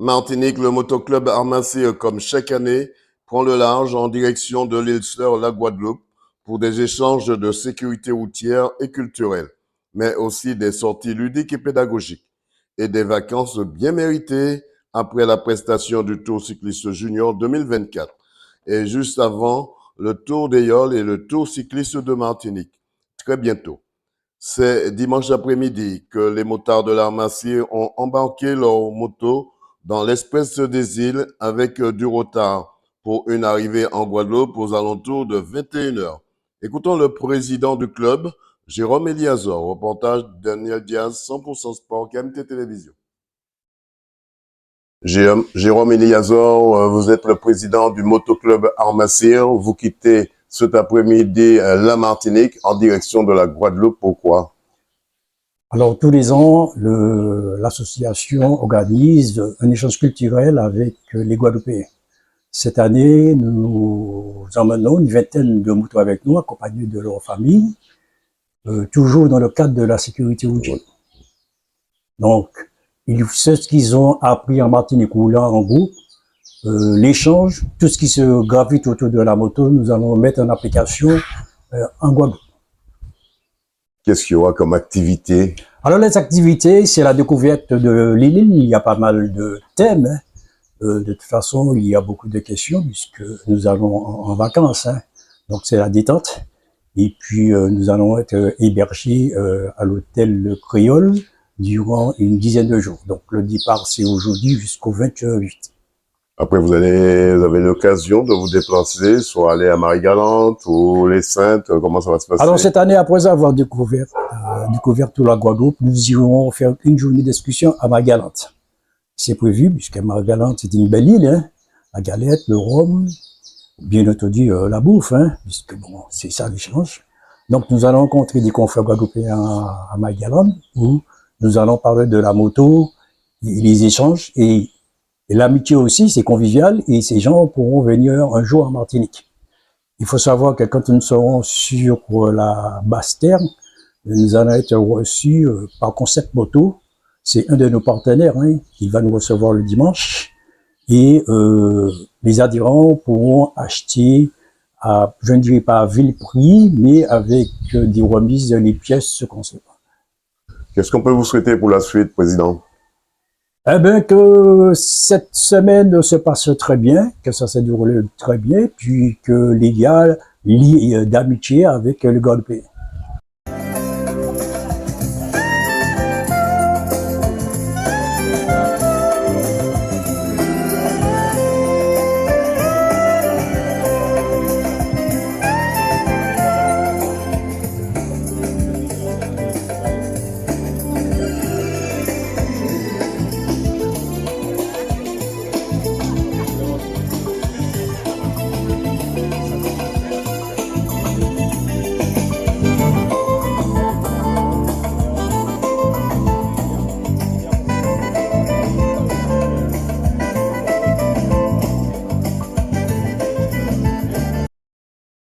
Martinique, le motoclub Armacyr, comme chaque année, prend le large en direction de l'île Sœur, la Guadeloupe, pour des échanges de sécurité routière et culturelle, mais aussi des sorties ludiques et pédagogiques, et des vacances bien méritées après la prestation du Tour cycliste junior 2024, et juste avant le Tour des Yoles et le Tour cycliste de Martinique, très bientôt. C'est dimanche après-midi que les motards de l'Armacyr ont embarqué leur moto dans l'Express des îles avec du retard pour une arrivée en Guadeloupe aux alentours de 21 heures. Écoutons le président du club, Jérôme Eliazor, reportage Daniel Diaz, 100% Sport, KMT Télévision. Jérôme Eliazor, vous êtes le président du motoclub Armacyr. Vous quittez cet après-midi la Martinique en direction de la Guadeloupe. Pourquoi? Alors, tous les ans, l'association organise un échange culturel avec les Guadeloupéens. Cette année, nous emmenons une vingtaine de motos avec nous, accompagnés de leurs familles, toujours dans le cadre de la sécurité routière. Donc, c'est ce qu'ils ont appris en Martinique ou là en groupe, l'échange, tout ce qui se gravite autour de la moto, nous allons mettre en application en Guadeloupe. Qu'est-ce qu'il y aura comme activité? Alors, les activités, c'est la découverte de l'île. Il y a pas mal de thèmes. Hein. De toute façon, il y a beaucoup de questions puisque nous allons en vacances. Hein. Donc, c'est la détente. Et puis, nous allons être hébergés à l'hôtel Le Créole durant une dizaine de jours. Donc, le départ, c'est aujourd'hui jusqu'au 28. Après, vous avez l'occasion de vous déplacer, soit aller à Marie-Galante ou les Saintes. Comment ça va se passer? Alors, cette année, après avoir découvert toute la Guadeloupe, nous irons faire une journée d'excursion à Marie-Galante. C'est prévu, puisque Marie-Galante, c'est une belle île, hein. La galette, le rhum, bien entendu, la bouffe, hein, puisque bon, c'est ça l'échange. Donc, nous allons rencontrer des confrères guadeloupéens à Marie-Galante, où nous allons parler de la moto, et les échanges, et l'amitié aussi, c'est convivial, et ces gens pourront venir un jour en Martinique. Il faut savoir que quand nous serons sur la basse terre, nous allons être reçus par Concept Moto. C'est un de nos partenaires, hein, qui va nous recevoir le dimanche. Et les adhérents pourront acheter à, je ne dirais pas à vil prix, mais avec des remises les pièces Concept. Qu'est-ce qu'on peut vous souhaiter pour la suite, Président? Eh bien, que cette semaine se passe très bien, que ça s'est déroulé très bien, puis que les gars lient d'amitié avec le Guadeloupéen.